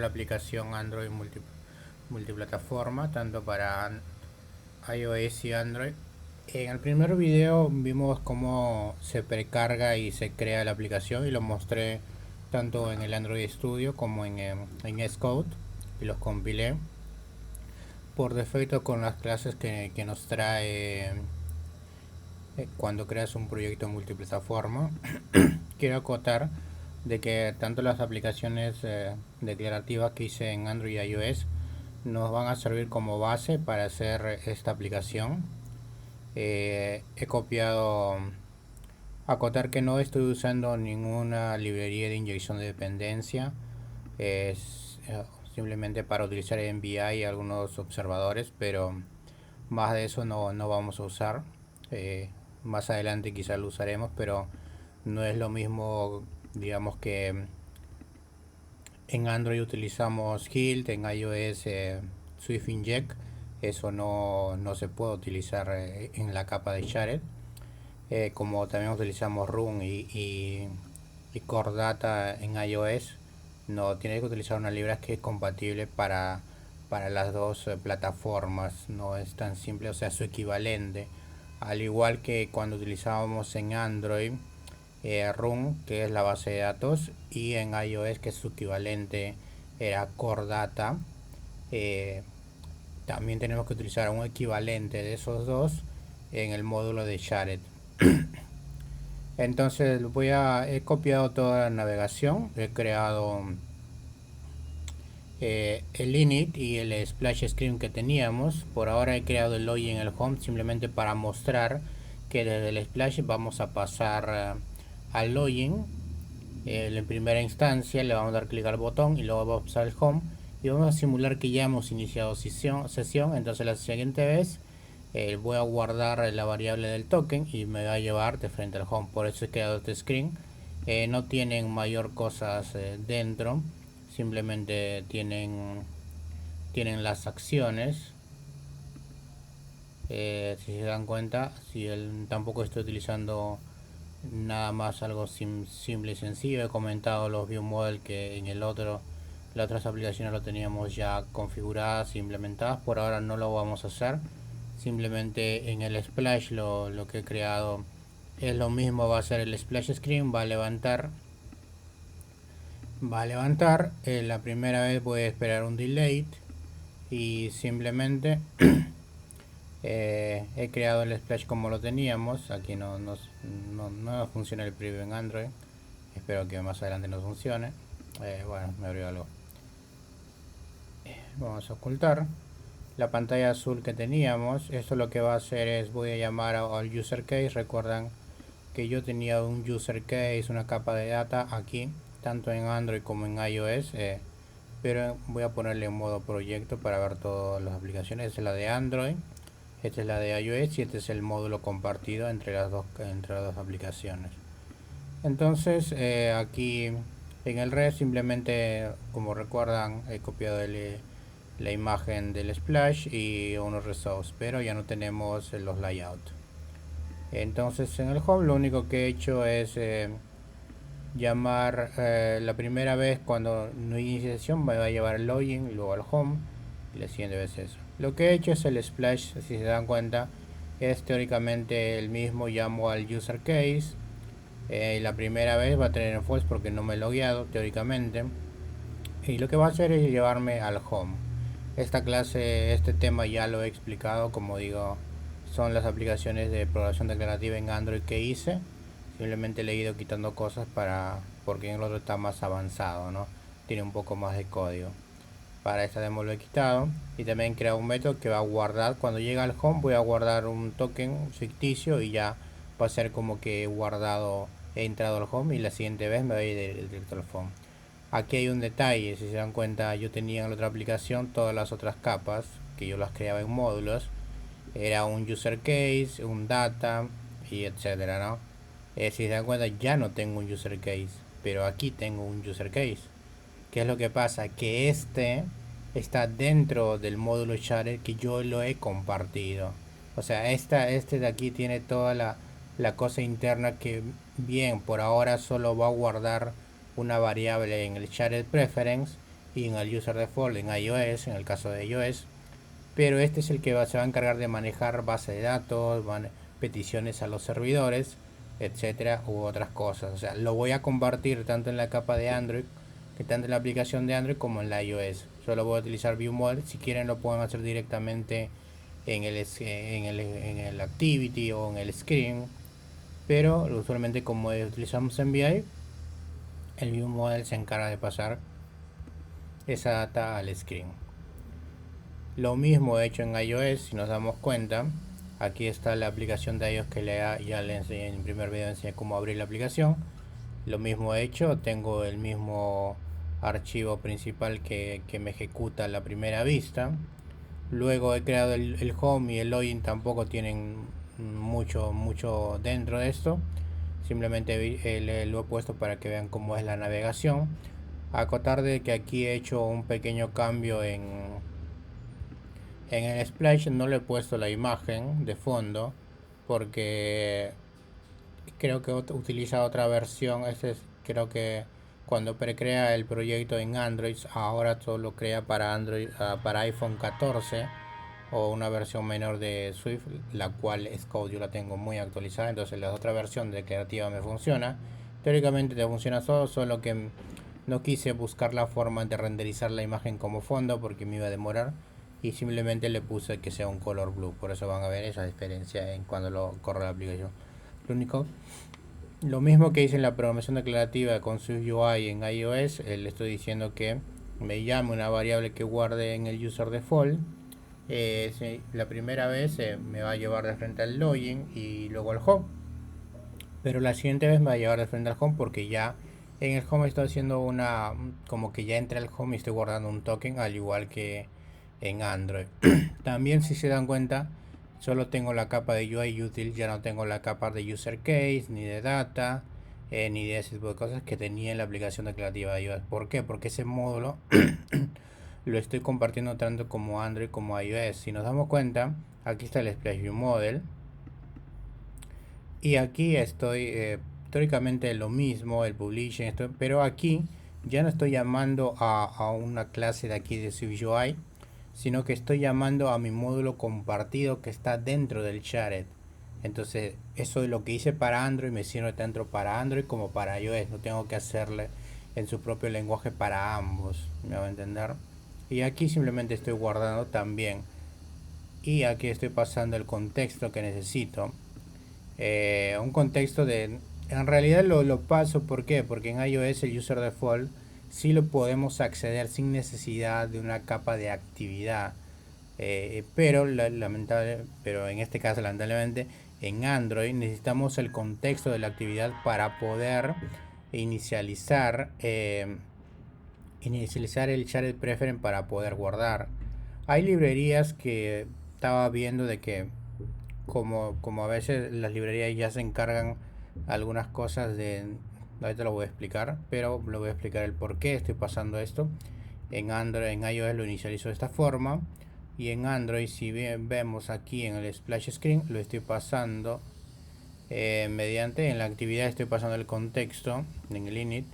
la aplicación Android multiplataforma, tanto para iOS y Android. En el primer video vimos cómo se precarga y se crea la aplicación y lo mostré tanto en el Android Studio como en Xcode y los compilé por defecto con las clases que nos trae cuando creas un proyecto multiplataforma. Quiero acotar de que tanto las aplicaciones declarativas que hice en Android y iOS nos van a servir como base para hacer esta aplicación. He copiado, acotar que no estoy usando ninguna librería de inyección de dependencia, es simplemente para utilizar MVI y algunos observadores, pero más de eso no vamos a usar. Más adelante quizá lo usaremos, pero no es lo mismo, digamos, que en Android utilizamos Hilt, en iOS Swift Inject. Eso no se puede utilizar en la capa de Shared. Como también utilizamos Run y Core Data en iOS, no tiene que utilizar una librería que es compatible para las dos plataformas. No es tan simple, o sea, su equivalente. Al igual que cuando utilizábamos en Android Run, que es la base de datos, y en iOS, que es su equivalente, era Core Data. Eh, También tenemos que utilizar un equivalente de esos dos en el módulo de Shared. Entonces he copiado toda la navegación, he creado el init y el splash screen que teníamos. Por ahora he creado el login en el home simplemente para mostrar que desde el splash vamos a pasar al login. En primera instancia le vamos a dar clic al botón y luego vamos a pasar al home y vamos a simular que ya hemos iniciado sesión. Entonces la siguiente vez voy a guardar la variable del token y me va a llevar de frente al home. Por eso he creado este screen. No tienen mayor cosas dentro, simplemente tienen las acciones. Si se dan cuenta, si tampoco estoy utilizando nada más, algo simple y sencillo. He comentado los view model que en las otras aplicaciones lo teníamos ya configuradas e implementadas. Por ahora no lo vamos a hacer, simplemente en el splash lo que he creado es lo mismo. Va a ser el splash screen, va a levantar. La primera vez voy a esperar un delay y simplemente he creado el splash como lo teníamos. Aquí no funciona el preview en Android, espero que más adelante nos funcione. Bueno, me abrió algo. Vamos a ocultar la pantalla azul que teníamos. Esto lo que va a hacer es, voy a llamar al user case. Recuerdan que yo tenía un user case, una capa de data aquí, tanto en Android como en iOS, pero voy a ponerle en modo proyecto para ver todas las aplicaciones. Esta es la de Android, esta es la de iOS y este es el módulo compartido entre las dos aplicaciones. Entonces aquí en el red simplemente, como recuerdan, he copiado la imagen del splash y unos results, pero ya no tenemos los layouts. Entonces en el home lo único que he hecho es llamar la primera vez cuando no inicie sesión me va a llevar al login y luego al home, y la siguiente vez eso. Lo que he hecho es el splash, si se dan cuenta, es teóricamente el mismo. Llamo al user case, la primera vez va a tener false porque no me he logueado teóricamente, y lo que va a hacer es llevarme al home. Esta clase, este tema ya lo he explicado. Como digo, son las aplicaciones de programación declarativa en Android que hice. Simplemente le he ido quitando cosas porque en el otro está más avanzado, ¿no? Tiene un poco más de código. Para esta demo lo he quitado. Y también he creado un método que va a guardar. Cuando llega al home voy a guardar un token ficticio y ya va a ser como que he guardado, he entrado al home y la siguiente vez me voy a ir directo al home. Aquí hay un detalle, si se dan cuenta, yo tenía en la otra aplicación todas las otras capas que yo las creaba en módulos. Era un user case, un data y etcétera, ¿no? Si se dan cuenta, ya no tengo un user case, pero aquí tengo un user case. ¿Qué es lo que pasa? Que este está dentro del módulo Shared que yo lo he compartido. O sea, este de aquí tiene toda la cosa interna que, bien, por ahora solo va a guardar una variable en el Shared Preference, y en el user default en iOS, en el caso de iOS. Pero este es el que se va a encargar de manejar base de datos, peticiones a los servidores, etcétera, u otras cosas. O sea, lo voy a compartir tanto en la capa de Android, que tanto en la aplicación de Android como en la iOS. Solo voy a utilizar ViewModel. Si quieren lo pueden hacer directamente en el Activity o en el Screen. Pero usualmente como utilizamos MVI, el ViewModel se encarga de pasar esa data al Screen. Lo mismo he hecho en iOS, si nos damos cuenta. Aquí está la aplicación de iOS que ya le enseñé en el primer video, enseñé cómo abrir la aplicación. Lo mismo he hecho, tengo el mismo archivo principal que me ejecuta la primera vista. Luego he creado el home y el login, tampoco tienen mucho dentro de esto. Simplemente lo he puesto para que vean cómo es la navegación. Acotar de que aquí he hecho un pequeño cambio en el splash. No le he puesto la imagen de fondo porque creo que utiliza otra versión. Creo que cuando precrea el proyecto en Android, ahora solo crea para Android, para iPhone 14 o una versión menor de Swift, la cual Xcode yo la tengo muy actualizada. Entonces la otra versión de creativa me funciona. Teóricamente te funciona todo, solo que no quise buscar la forma de renderizar la imagen como fondo porque me iba a demorar, y simplemente le puse que sea un color blue. Por eso van a ver esa diferencia en cuando lo corre la aplicación. Lo mismo que hice en la programación declarativa con SwiftUI en iOS, le estoy diciendo que me llame una variable que guarde en el user default. La primera vez me va a llevar de frente al login y luego al home, pero la siguiente vez me va a llevar de frente al home porque ya en el home estoy haciendo como que ya entré al home y estoy guardando un token, al igual que en Android. También, si se dan cuenta, solo tengo la capa de UI Util, ya no tengo la capa de User Case, ni de Data, ni de ese tipo de cosas que tenía en la aplicación declarativa de iOS. ¿Por qué? Porque ese módulo lo estoy compartiendo tanto como Android como iOS. Si nos damos cuenta, aquí está el Splash View Model. Y aquí estoy, teóricamente lo mismo, el publishing, pero aquí ya no estoy llamando a una clase de aquí de SwiftUI, sino que estoy llamando a mi módulo compartido que está dentro del shared. Entonces eso es lo que hice para Android, me sirve tanto para Android como para iOS. No tengo que hacerle en su propio lenguaje para ambos, me va a entender. Y aquí simplemente estoy guardando también, y aquí estoy pasando el contexto que necesito. Un contexto de... En realidad lo paso, ¿por qué? Porque en iOS el user default sí lo podemos acceder sin necesidad de una capa de actividad. Pero en este caso lamentablemente en Android necesitamos el contexto de la actividad para poder inicializar el shared preference para poder guardar. Hay librerías que estaba viendo de que como a veces las librerías ya se encargan algunas cosas de... Ahorita lo voy a explicar, pero lo voy a explicar el por qué estoy pasando esto. En Android, en iOS lo inicializo de esta forma, y en Android, si vemos aquí en el splash screen, lo estoy pasando mediante, en la actividad estoy pasando el contexto, en el init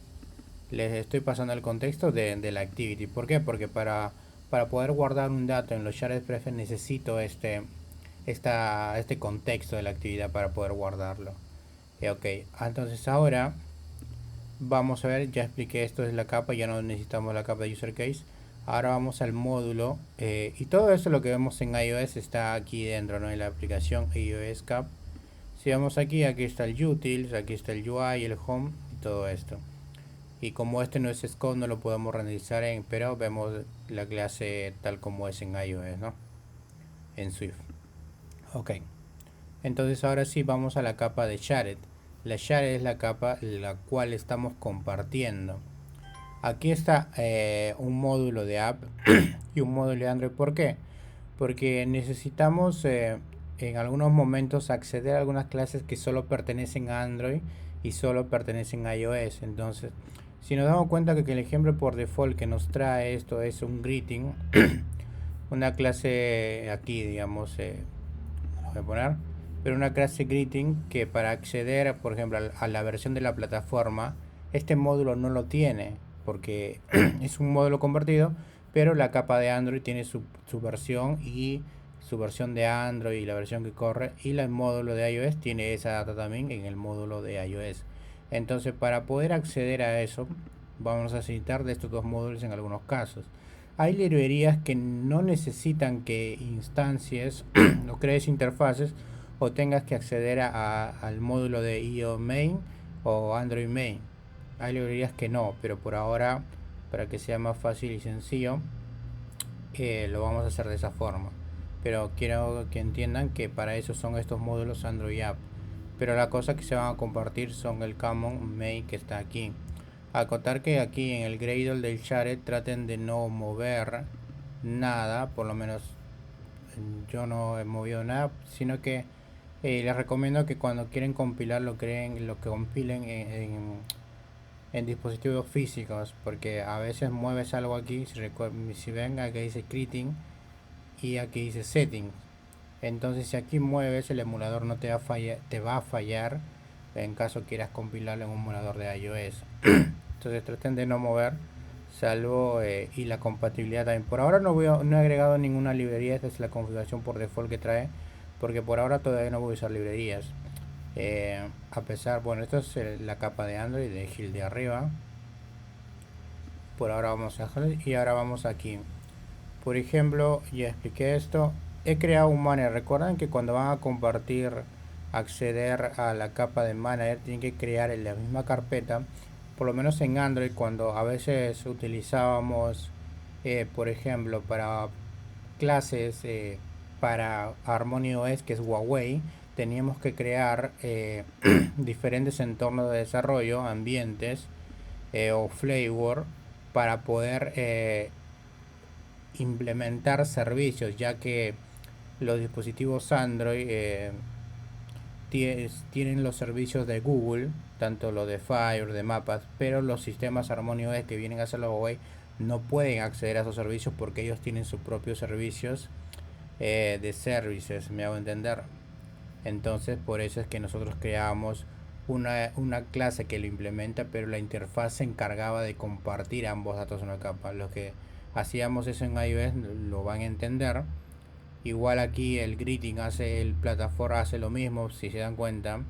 les estoy pasando el contexto de la activity. ¿Por qué? Porque para poder guardar un dato en los shared preference necesito este contexto de la actividad para poder guardarlo. Ok, entonces ahora vamos a ver, ya expliqué esto es la capa, ya no necesitamos la capa de user case. Ahora vamos al módulo, y todo esto lo que vemos en iOS está aquí dentro, ¿no? En la aplicación iOS Cap. Si vamos aquí está el utils, aquí está el UI, el home y todo esto. Y como este no es Xcode, no lo podemos renderizar pero vemos la clase tal como es en iOS, ¿no? En Swift. Ok, entonces ahora sí vamos a la capa de shared. La shared es la capa la cual estamos compartiendo. Aquí está un módulo de app y un módulo de Android. ¿Por qué? Porque necesitamos en algunos momentos acceder a algunas clases que solo pertenecen a Android y solo pertenecen a iOS. Entonces, si nos damos cuenta que el ejemplo por default que nos trae esto es un greeting, una clase aquí, digamos, voy a poner, pero una clase greeting que para acceder, por ejemplo, a la versión de la plataforma, este módulo no lo tiene. porque es un módulo compartido, pero la capa de Android tiene su versión y su versión de Android y la versión que corre, y el módulo de iOS tiene esa data también en el módulo de iOS. Entonces, para poder acceder a eso, vamos a necesitar de estos dos módulos en algunos casos. Hay librerías que no necesitan que instancies o crees interfaces o tengas que acceder al módulo de iOS Main o Android Main. Hay librerías que no, pero por ahora, para que sea más fácil y sencillo, lo vamos a hacer de esa forma. Pero quiero que entiendan que para eso son estos módulos Android App. Pero la cosa que se van a compartir son el Common Main que está aquí. Acotar que aquí en el Gradle del Share traten de no mover nada, por lo menos yo no he movido nada, sino que les recomiendo que cuando quieren compilar lo que compilen en dispositivos físicos, porque a veces mueves algo aquí, si ven aquí dice Creating y aquí dice Settings. Entonces si aquí mueves, el emulador no te va a fallar en caso quieras compilarlo en un emulador de iOS. Entonces traten de no mover, salvo y la compatibilidad también. Por ahora no he agregado ninguna librería. Esta es la configuración por default que trae, porque por ahora todavía no voy a usar librerías. A pesar, bueno, esto es la capa de Android de Hill de arriba. Por ahora vamos a dejar, y ahora vamos aquí. Por ejemplo, ya expliqué esto. He creado un manager. Recuerden que cuando van a compartir, acceder a la capa de manager, tienen que crear en la misma carpeta. Por lo menos en Android, cuando a veces utilizábamos, por ejemplo, para clases, para HarmonyOS, que es Huawei, teníamos que crear diferentes entornos de desarrollo, ambientes o flavor, para poder implementar servicios, ya que los dispositivos Android tienen los servicios de Google, tanto lo de Fire, de mapas, pero los sistemas HarmonyOS que vienen a hacer los Huawei no pueden acceder a esos servicios porque ellos tienen sus propios servicios de services, me hago entender. Entonces por eso es que nosotros creamos una clase que lo implementa, pero la interfaz se encargaba de compartir ambos datos en una capa. Los que hacíamos eso en iOS lo van a entender. Igual aquí el greeting el plataforma hace lo mismo, si se dan cuenta.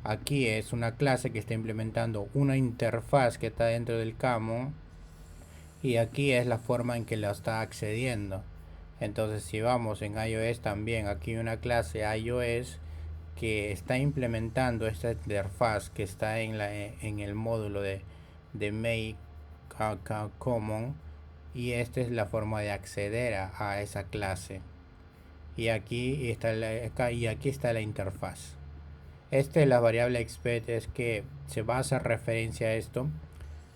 Aquí es una clase que está implementando una interfaz que está dentro del camo, y aquí es la forma en que lo está accediendo. Entonces si vamos en iOS también, aquí hay una clase iOS que está implementando esta interfaz que está en el módulo de Make Common, y esta es la forma de acceder a esa clase. Y aquí está la interfaz. La variable expect es que se va a hacer referencia a esto,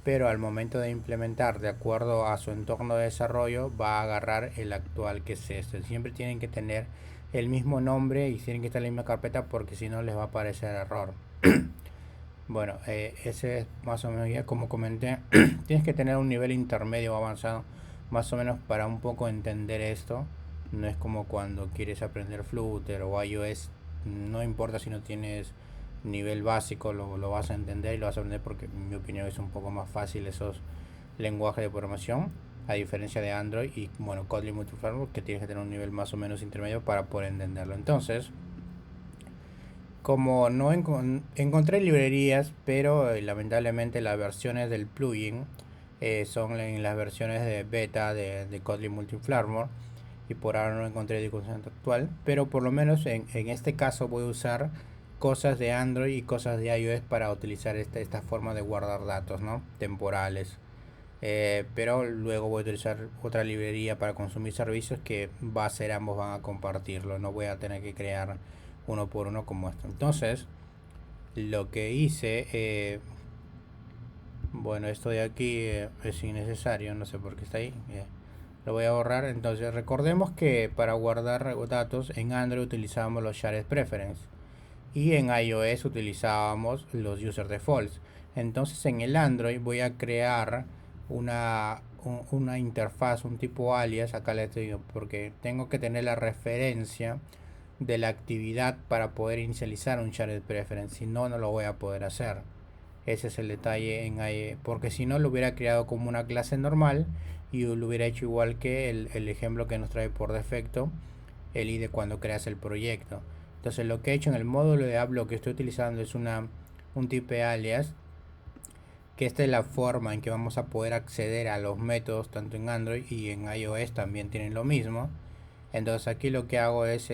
pero al momento de implementar de acuerdo a su entorno de desarrollo va a agarrar el actual, que es este. Siempre tienen que tener el mismo nombre y tienen que estar en la misma carpeta, porque si no les va a aparecer error. Bueno, ese es más o menos, ya como comenté. Tienes que tener un nivel intermedio o avanzado más o menos para un poco entender esto. No es como cuando quieres aprender Flutter o iOS, no importa si no tienes nivel básico, lo vas a entender, y lo vas a aprender porque en mi opinión es un poco más fácil esos lenguajes de programación, a diferencia de Android y bueno, Kotlin Multiframework, que tienes que tener un nivel más o menos intermedio para poder entenderlo. Entonces, como no encontré librerías, pero lamentablemente las versiones del plugin son en las versiones de beta de Kotlin Multiframework, y por ahora no encontré discusión actual, pero por lo menos en este caso voy a usar cosas de Android y cosas de iOS para utilizar esta forma de guardar datos, ¿no?, temporales. Pero luego voy a utilizar otra librería para consumir servicios que va a ser ambos van a compartirlo, no voy a tener que crear uno por uno como esto. Entonces lo que hice, bueno, esto de aquí es innecesario, no sé por qué está ahí, lo voy a borrar. Entonces recordemos que para guardar datos en Android utilizábamos los Shared Preferences y en iOS utilizábamos los User Defaults. Entonces en el Android voy a crear una interfaz, un tipo alias, acá le estoy, porque tengo que tener la referencia de la actividad para poder inicializar un Shared Preference, si no, no lo voy a poder hacer. Ese es el detalle porque si no lo hubiera creado como una clase normal y lo hubiera hecho igual que el ejemplo que nos trae por defecto el ID cuando creas el proyecto. Entonces lo que he hecho en el módulo de app, lo que estoy utilizando es un tipo de alias, que esta es la forma en que vamos a poder acceder a los métodos tanto en Android y en iOS también tienen lo mismo. Entonces aquí lo que hago es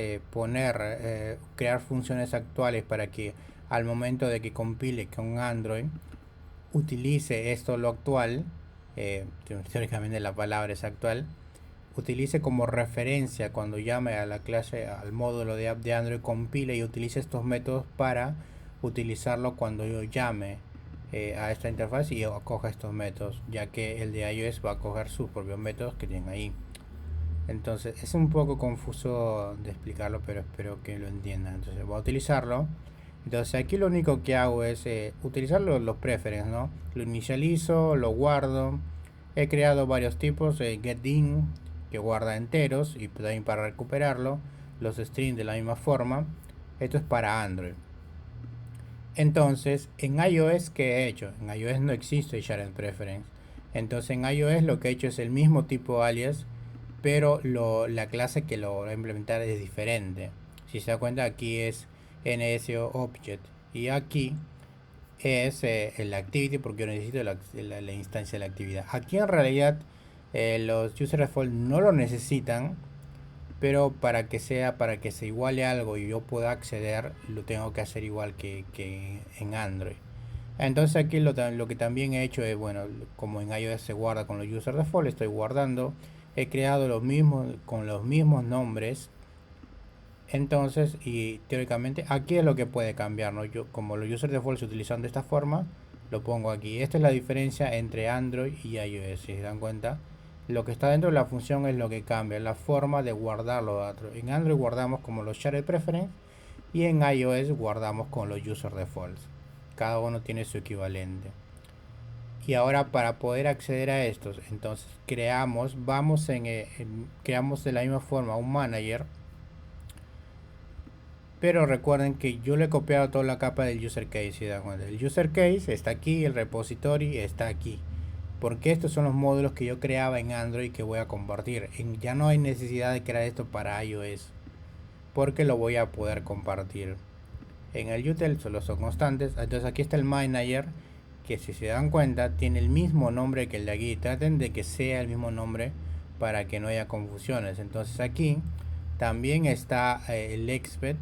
crear funciones actuales para que al momento de que compile con Android utilice esto lo actual, teóricamente la palabra es actual, utilice como referencia cuando llame a la clase, al módulo de app de Android, compile y utilice estos métodos para utilizarlo cuando yo llame a esta interfaz y acoja estos métodos, ya que el de iOS va a coger sus propios métodos que tienen ahí. Entonces es un poco confuso de explicarlo, pero espero que lo entiendan. Entonces voy a utilizarlo. Entonces aquí lo único que hago es utilizar los preferences, ¿no? Lo inicializo, lo guardo. He creado varios tipos, getIn, que guarda enteros y también para recuperarlo. Los strings de la misma forma. Esto es para Android. Entonces, en iOS, ¿qué he hecho? En iOS no existe Shared Preference. Entonces, en iOS lo que he hecho es el mismo tipo alias, pero la clase que lo va a implementar es diferente. Si se da cuenta, aquí es NSO Object y aquí es el Activity, porque yo necesito la instancia de la actividad. Aquí en realidad los user default no lo necesitan, pero para que se iguale algo y yo pueda acceder, lo tengo que hacer igual que en Android. Entonces aquí lo que también he hecho es, bueno, como en iOS se guarda con los user default, estoy guardando. He creado lo mismo con los mismos nombres. Entonces, y teóricamente aquí es lo que puede cambiar, ¿no? Yo, como los user default se utilizan de esta forma, lo pongo aquí. Esta es la diferencia entre Android y iOS, si se dan cuenta. Lo que está dentro de la función es lo que cambia, la forma de guardar los datos. En Android guardamos como los shared preference y en iOS guardamos con los user defaults. Cada uno tiene su equivalente. Y ahora para poder acceder a estos, entonces creamos de la misma forma un manager. Pero recuerden que yo le he copiado toda la capa del user case, ¿sí? El user case está aquí, el repository está aquí. Porque estos son los módulos que yo creaba en Android que voy a compartir. Ya no hay necesidad de crear esto para iOS, porque lo voy a poder compartir. En el util solo son constantes. Entonces aquí está el manager, que si se dan cuenta tiene el mismo nombre que el de aquí. Traten de que sea el mismo nombre para que no haya confusiones. Entonces aquí también está el expert,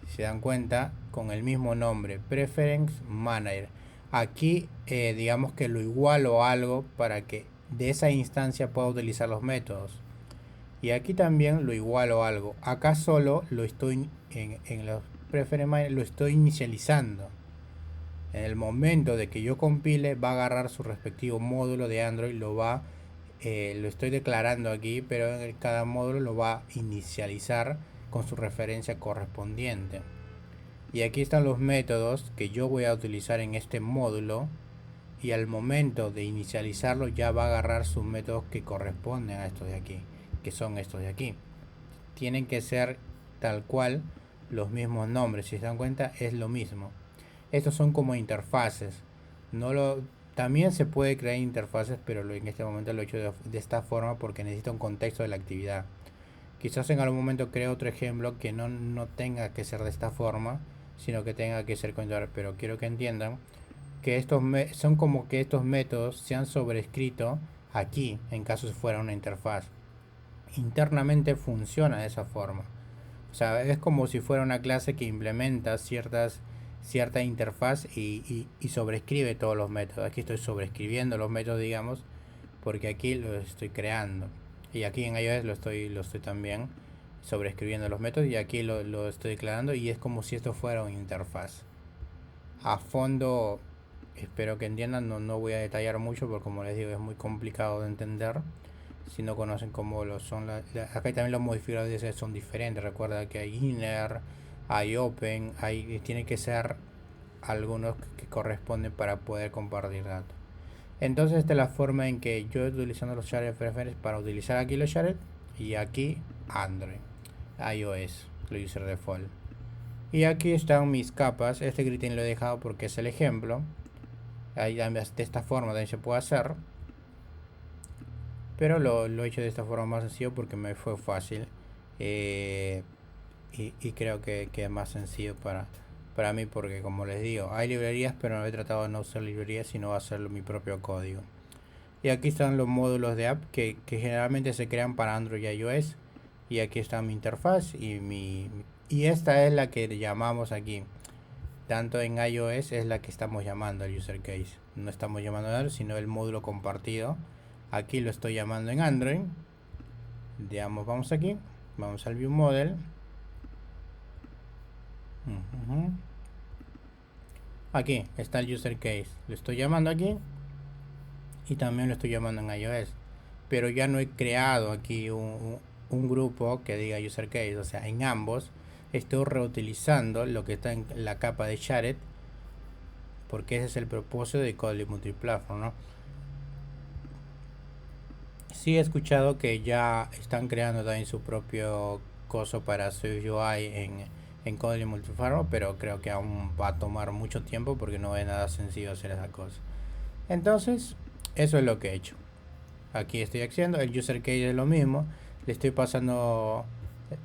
si se dan cuenta, con el mismo nombre, Preference Manager. Aquí digamos que lo igualo a algo para que de esa instancia pueda utilizar los métodos. Y aquí también lo igualo a algo. Acá solo lo estoy en los Preference Manager, lo estoy inicializando. En el momento de que yo compile, va a agarrar su respectivo módulo de Android, lo estoy declarando aquí, pero en cada módulo lo va a inicializar con su referencia correspondiente. Y aquí están los métodos que yo voy a utilizar en este módulo, y al momento de inicializarlo ya va a agarrar sus métodos que corresponden a estos de aquí, que son estos de aquí. Tienen que ser tal cual los mismos nombres, si se dan cuenta es lo mismo. Estos son como interfaces. También se puede crear interfaces, pero en este momento lo he hecho de esta forma porque necesito un contexto de la actividad. Quizás en algún momento cree otro ejemplo que no tenga que ser de esta forma, sino que tenga que ser con interfaces. Pero quiero que entiendan que son como que estos métodos se han sobrescrito aquí, en caso fuera una interfaz. Internamente funciona de esa forma. O sea, es como si fuera una clase que implementa cierta interfaz y sobrescribe todos los métodos. Aquí estoy sobrescribiendo los métodos, digamos, porque aquí los estoy creando. Y aquí en iOS lo estoy también sobrescribiendo los métodos y aquí lo estoy declarando y es como si esto fuera una interfaz. A fondo, espero que entiendan, no voy a detallar mucho porque como les digo es muy complicado de entender si no conocen cómo lo son. Acá también los modificadores son diferentes. Recuerda que hay inner, hay open, tiene que ser algunos que corresponden para poder compartir datos. Entonces esta es la forma en que yo estoy utilizando los shared preferences para utilizar aquí los shared y aquí Android, iOS, los user default. Y aquí están mis capas. Este grid lo he dejado porque es el ejemplo. De esta forma también se puede hacer, pero lo he hecho de esta forma más sencillo porque me fue fácil. eh, y creo que es más sencillo para mí, porque como les digo, hay librerías, pero no he tratado de no usar librerías, sino hacerlo mi propio código. Y aquí están los módulos de app que generalmente se crean para Android y iOS. Y aquí está mi interfaz y esta es la que llamamos aquí. Tanto en iOS es la que estamos llamando el user case. No estamos llamando a Android, sino el módulo compartido. Aquí lo estoy llamando en Android. Digamos, vamos aquí, vamos al view model. Aquí está el user case. Lo estoy llamando aquí y también lo estoy llamando en iOS. Pero ya no he creado aquí un grupo que diga user case. O sea, en ambos estoy reutilizando lo que está en la capa de Shared, porque ese es el propósito de Kotlin Multiplatform, ¿no? Sí he escuchado que ya están creando también su propio coso para su UI en Kotlin Multiplatform, pero creo que aún va a tomar mucho tiempo porque no es nada sencillo hacer esa cosa. Entonces, eso es lo que he hecho. Aquí estoy haciendo, el user case es lo mismo. Le estoy pasando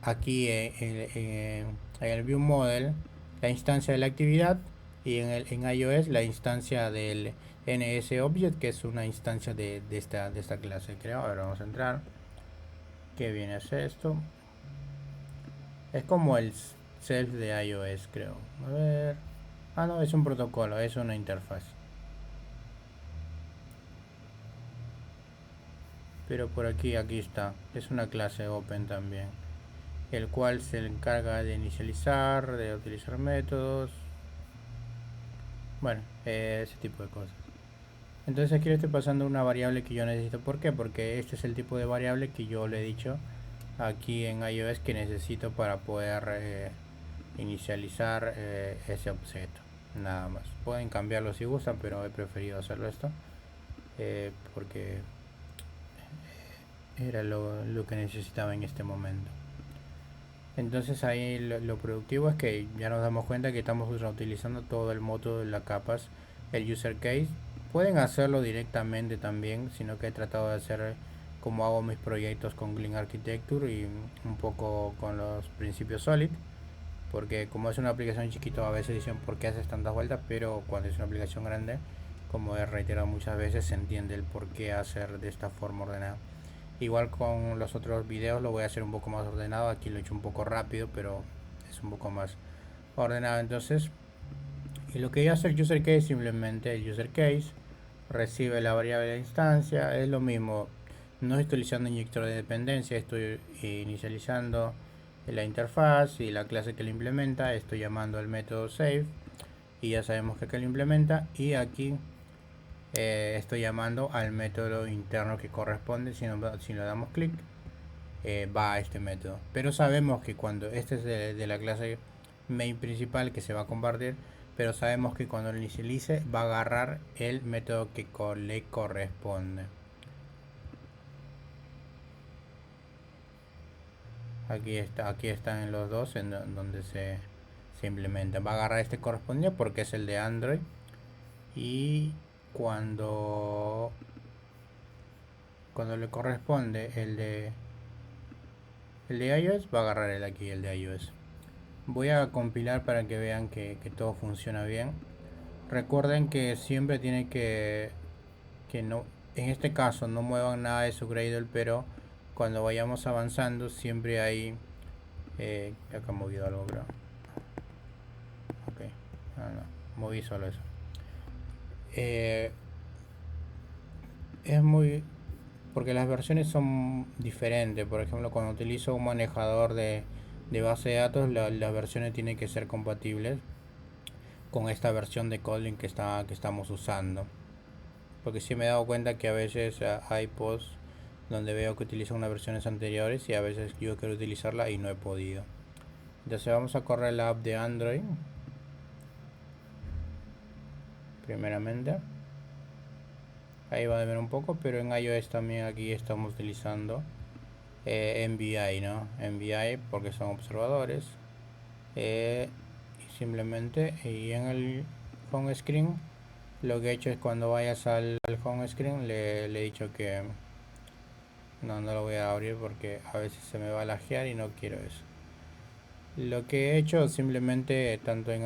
aquí en el view model la instancia de la actividad, y en iOS la instancia del NSObject, que es una instancia de esta clase, creo. Ahora vamos a entrar. ¿Qué viene a ser esto? Es como el self de iOS, creo. A ver. Ah, no, es un protocolo, es una interfaz. Pero por aquí está. Es una clase open también, el cual se encarga de inicializar, de utilizar métodos, bueno, ese tipo de cosas. Entonces aquí le estoy pasando una variable que yo necesito. ¿Por qué? Porque este es el tipo de variable que yo le he dicho aquí en iOS que necesito para poder inicializar ese objeto. Nada más. Pueden cambiarlo si gustan, pero he preferido hacerlo esto porque era lo que necesitaba en este momento. Entonces ahí lo productivo es que ya nos damos cuenta que estamos utilizando todo el módulo de las capas, el user case. Pueden hacerlo directamente también, sino que he tratado de hacer como hago mis proyectos con Clean Architecture y un poco con los principios Solid, porque como es una aplicación chiquita a veces dicen por qué haces tantas vueltas, pero cuando es una aplicación grande, como he reiterado muchas veces, se entiende el por qué hacer de esta forma ordenada. Igual con los otros videos lo voy a hacer un poco más ordenado. Aquí lo he hecho un poco rápido, pero es un poco más ordenado. Entonces, y lo que voy a hacer user case, simplemente el user case recibe la variable de instancia. Es lo mismo. No estoy utilizando inyector de dependencia, estoy inicializando la interfaz y la clase que lo implementa. Estoy llamando al método save y ya sabemos que lo implementa. Y aquí estoy llamando al método interno que corresponde. Si le damos clic, va a este método. Pero sabemos que cuando este es de la clase main principal que se va a compartir, pero sabemos que cuando lo inicialice va a agarrar el método que le corresponde. Aquí están los dos en donde se implementa. Va a agarrar este correspondiente porque es el de Android, y cuando le corresponde el de iOS, va a agarrar el aquí, el de iOS. Voy a compilar para que vean que todo funciona bien. Recuerden que siempre tienen que no, en este caso no muevan nada de su Gradle, pero cuando vayamos avanzando siempre hay acá he movido algo, creo. Ok, no, moví solo eso. Es muy, porque las versiones son diferentes. Por ejemplo, cuando utilizo un manejador de base de datos, las versiones tienen que ser compatibles con esta versión de Kotlin que estamos usando. Porque sí me he dado cuenta que a veces hay posts donde veo que utilizan unas versiones anteriores y a veces yo quiero utilizarla y no he podido. Entonces vamos a correr la app de Android primeramente. Ahí va a ver un poco, pero en iOS también aquí estamos utilizando MVI, ¿no? MVI porque son observadores. Y simplemente y en el home screen Lo que he hecho es cuando vayas al home screen le he dicho que no lo voy a abrir porque a veces se me va a lajear y no quiero eso. Lo que he hecho simplemente tanto en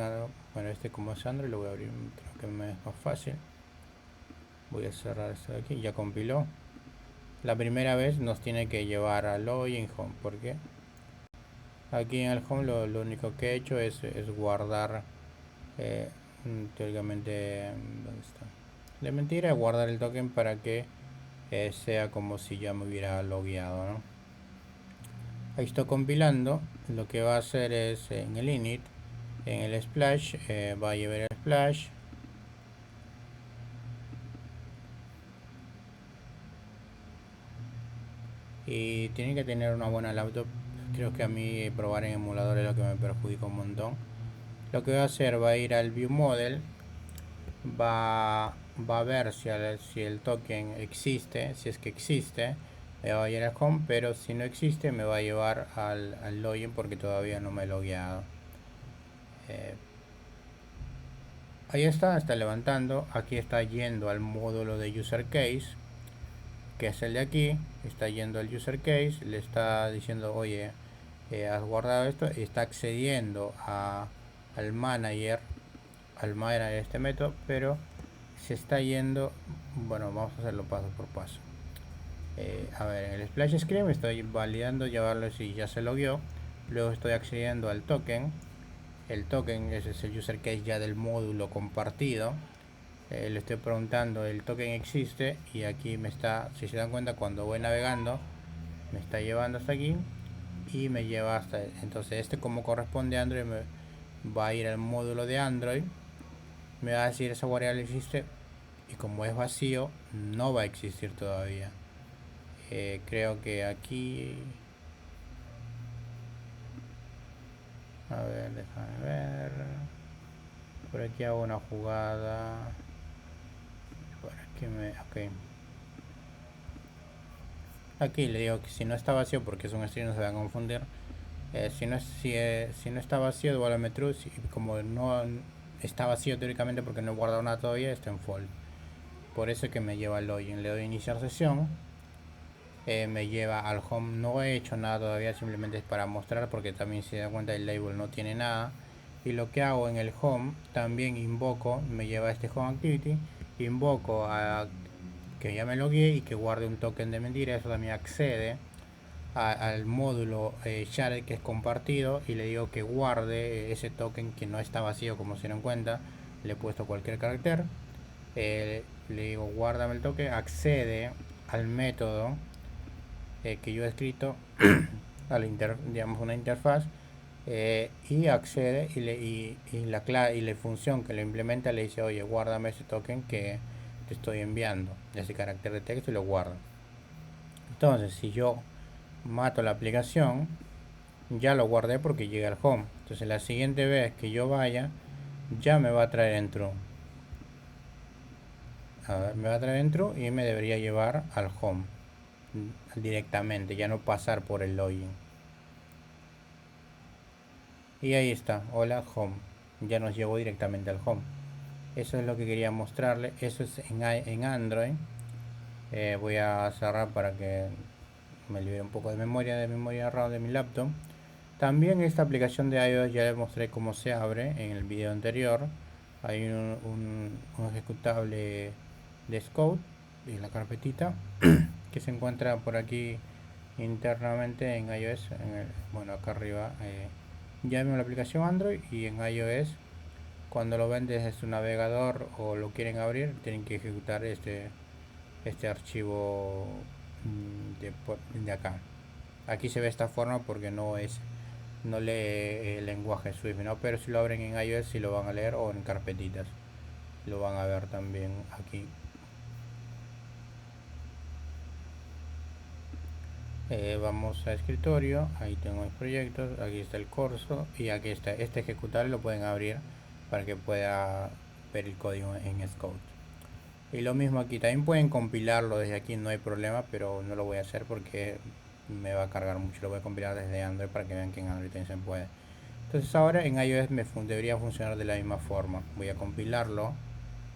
bueno, este como es Android lo voy a abrir, creo que me es más fácil. Voy a cerrar esto de aquí, ya compiló. La primera vez nos tiene que llevar al login home porque aquí en el home lo único que he hecho es guardar eh, teóricamente, ¿dónde está? De mentira, guardar el token para que sea como si ya me hubiera logueado, ¿no? Ahí estoy compilando. Lo que va a hacer es en el init, en el splash, va a llevar el splash. Y tiene que tener una buena laptop. Creo que a mí probar en emulador es lo que me perjudica un montón. Lo que va a hacer, va a ir al view model, va a ver si el token existe, si es que existe, me va a ir al home, pero si no existe me va a llevar al login porque todavía no me he logueado. Ahí está levantando, aquí está yendo al módulo de user case, que es el de aquí, está yendo al user case, le está diciendo, oye, has guardado esto, y está accediendo al manager de este método, pero se está yendo, bueno, vamos a hacerlo paso por paso. A ver, en el splash screen estoy validando llevarlo si ya se logueó, luego estoy accediendo al token. El token ese es el user case ya del módulo compartido. Le estoy preguntando, el token existe, y aquí me está, si se dan cuenta, cuando voy navegando me está llevando hasta aquí y me lleva hasta, entonces este, como corresponde a Android, me va a ir al módulo de Android, me va a decir esa variable existe, y como es vacío no va a existir todavía. Creo que aquí, a ver, déjame ver, por aquí hago una jugada, por aquí ok, aquí le digo que si no está vacío, porque es un string, no se va a confundir. Si no está vacío, devuélveme true. Como no está vacío teóricamente porque no he guardado nada todavía, está en false. Por eso es que me lleva al login. Le doy a iniciar sesión. Me lleva al home. No he hecho nada todavía, simplemente es para mostrar, porque también, si se da cuenta, el label no tiene nada. Y lo que hago en el home, también invoco, me lleva a este home activity, invoco a que ya me logueé y que guarde un token de mentira. Eso también accede al módulo share, que es compartido, y le digo que guarde ese token que no está vacío, como se dieron cuenta. Le he puesto cualquier carácter, le digo guárdame el token, accede al método que yo he escrito a digamos una interfaz, y accede, y la función que lo implementa le dice, oye, guárdame ese token que te estoy enviando, ese carácter de texto, y lo guarda. Entonces, si yo mato la aplicación, ya lo guardé porque llegué al home. Entonces la siguiente vez que yo vaya, ya me va a traer en true. A ver, me va a traer en true y me debería llevar al home directamente, ya no pasar por el login. Y ahí está, hola home, ya nos llevó directamente al home. Eso es lo que quería mostrarle. Eso es en Android. Voy a cerrar para que me libere un poco de memoria RAM de mi laptop. También esta aplicación de iOS ya les mostré cómo se abre en el video anterior. Hay un ejecutable de Scout en la carpetita que se encuentra por aquí internamente en iOS. Bueno, acá arriba ya vemos la aplicación Android, y en iOS, cuando lo ven desde su navegador o lo quieren abrir, tienen que ejecutar este archivo de acá. Aquí se ve de esta forma porque no lee el lenguaje Swift, ¿no? Pero si lo abren en iOS, si lo van a leer, o en carpetitas lo van a ver también aquí. Vamos a escritorio, ahí tengo mis proyectos, aquí está el curso, y aquí está este ejecutable, lo pueden abrir para que pueda ver el código en Scout. Y lo mismo aquí, también pueden compilarlo desde aquí, no hay problema, pero no lo voy a hacer porque me va a cargar mucho. Lo voy a compilar desde Android para que vean que en Android también se puede. Entonces ahora en iOS debería funcionar de la misma forma. Voy a compilarlo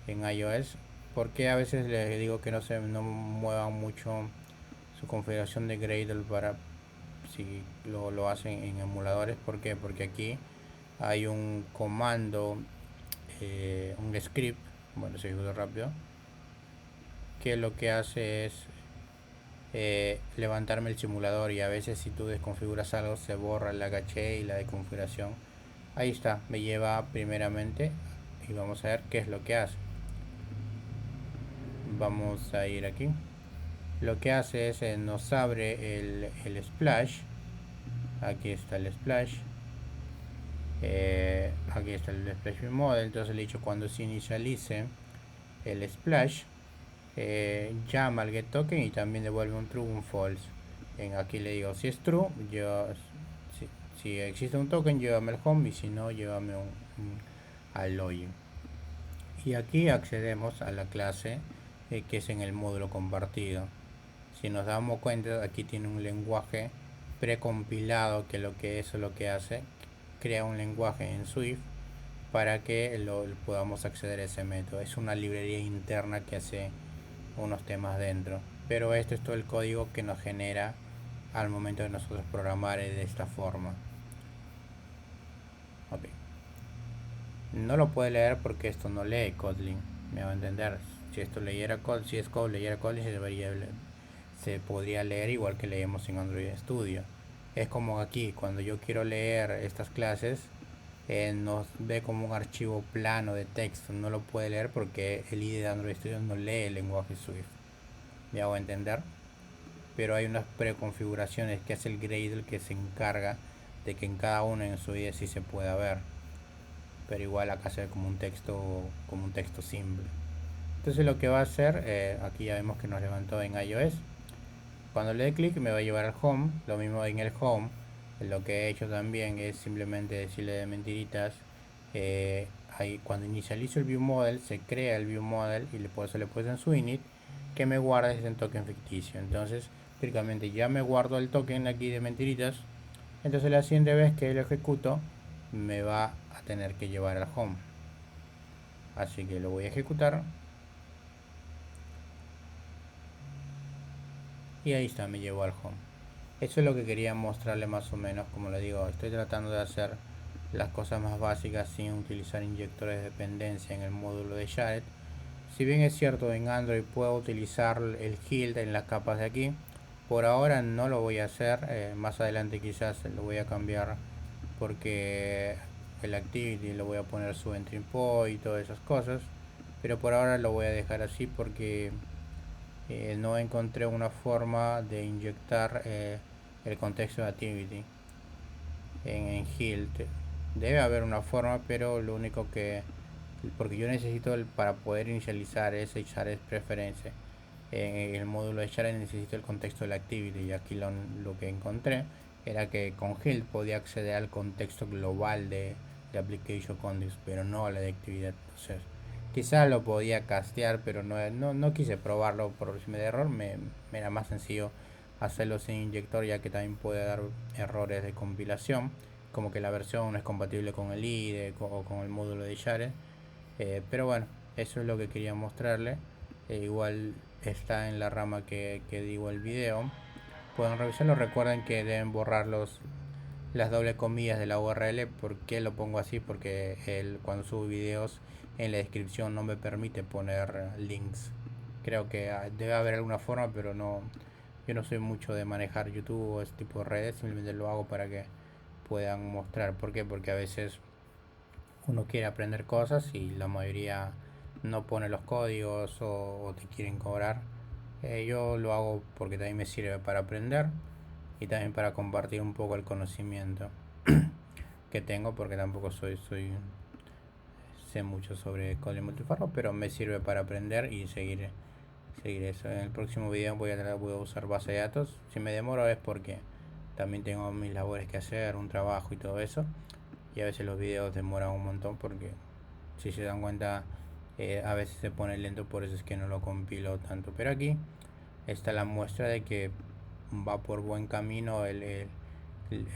en iOS, porque a veces les digo que no muevan mucho su configuración de Gradle para si lo hacen en emuladores. ¿Por qué? Porque aquí hay un comando, un script, bueno, se ejecuta rápido, que lo que hace es levantarme el simulador, y a veces si tú desconfiguras algo se borra la caché y la desconfiguración. Ahí está, me lleva primeramente, y vamos a ver qué es lo que hace. Vamos a ir aquí. Lo que hace es nos abre el splash. Aquí está el splash. Aquí está el splash model. Entonces le he dicho, cuando se inicialice el splash, llama al getToken y también devuelve un true o un false. Aquí le digo, si es true, si existe un token, llévame al home, y si no, llévame al login. Y aquí accedemos a la clase que es en el módulo compartido. Si nos damos cuenta, aquí tiene un lenguaje precompilado que eso lo que hace, crea un lenguaje en Swift para que podamos acceder a ese método. Es una librería interna que hace unos temas dentro, pero esto es todo el código que nos genera al momento de nosotros programar de esta forma. Okay. No lo puede leer porque esto no lee Kotlin, me va a entender. Si esto leyera Kotlin, si es Kotlin, leyera Kotlin, se podría leer igual que leemos en Android Studio. Es como aquí, cuando yo quiero leer estas clases, nos ve como un archivo plano de texto, no lo puede leer porque el IDE de Android Studio no lee el lenguaje Swift. ¿Me hago entender? Pero hay unas preconfiguraciones que hace el Gradle que se encarga de que en cada uno en su IDE sí se pueda ver, pero igual acá se ve como un texto simple. Entonces lo que va a hacer, aquí ya vemos que nos levantó en iOS. Cuando le dé clic me va a llevar al home. Lo mismo en el home, lo que he hecho también es simplemente decirle de mentiritas. Ahí, cuando inicializo el view model, se crea el view model y por eso le puse en su init que me guarda ese token ficticio. Entonces prácticamente ya me guardo el token aquí de mentiritas. Entonces la siguiente vez que lo ejecuto me va a tener que llevar al home. Así que lo voy a ejecutar. Y ahí está, me llevó al home. Eso es lo que quería mostrarle más o menos. Como le digo, estoy tratando de hacer las cosas más básicas sin utilizar inyectores de dependencia en el módulo de Jared. Si bien es cierto, en Android puedo utilizar el Hilt en las capas de aquí, por ahora no lo voy a hacer. Más adelante quizás lo voy a cambiar, porque el Activity lo voy a poner su entry point y todas esas cosas, pero por ahora lo voy a dejar así porque no encontré una forma de inyectar el contexto de Activity en Hilt. Debe haber una forma, pero lo único que, porque yo necesito para poder inicializar ese Jared Preference en el módulo de Jared, necesito el contexto de la Activity, y aquí lo que encontré era que con Hilt podía acceder al contexto global de Application Context, pero no a la de actividad. Entonces quizá lo podía castear, pero no quise probarlo por si me da error. Me era más sencillo hacerlo sin inyector, ya que también puede dar errores de compilación, como que la versión no es compatible con el IDE o con el módulo de Jared. Pero bueno, eso es lo que quería mostrarle. Igual está en la rama que digo el video. Pueden revisarlo. Recuerden que deben borrar las doble comillas de la URL. ¿Por qué lo pongo así? Porque cuando subo videos, en la descripción no me permite poner links. Creo que debe haber alguna forma, pero yo no soy mucho de manejar YouTube o este tipo de redes. Simplemente lo hago para que puedan mostrar. ¿Por qué? Porque a veces uno quiere aprender cosas y la mayoría no pone los códigos o te quieren cobrar. Yo lo hago porque también me sirve para aprender y también para compartir un poco el conocimiento que tengo, porque tampoco sé mucho sobre código multiforme, pero me sirve para aprender y seguir eso. En el próximo video voy a usar base de datos. Si me demoro es porque también tengo mis labores que hacer, un trabajo y todo eso, y a veces los videos demoran un montón porque, si se dan cuenta, a veces se pone lento, por eso es que no lo compilo tanto. Pero aquí está la muestra de que va por buen camino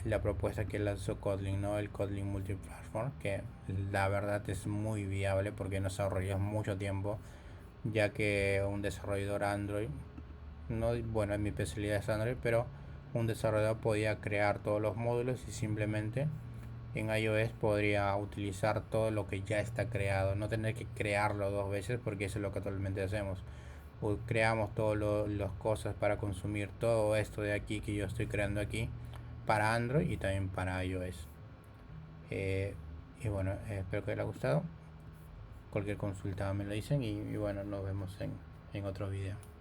la propuesta que lanzó Kotlin, ¿no? El Kotlin Multiplatform, que la verdad es muy viable porque nos ahorraría mucho tiempo, ya que un desarrollador Android, no, bueno, en mi especialidad es Android, pero un desarrollador podía crear todos los módulos y simplemente en iOS podría utilizar todo lo que ya está creado, no tener que crearlo dos veces, porque eso es lo que actualmente hacemos. Creamos todas las cosas para consumir todo esto de aquí que yo estoy creando aquí para Android y también para iOS. Eh, y bueno, espero que les haya gustado. Cualquier consulta me lo dicen y bueno, nos vemos en otro video.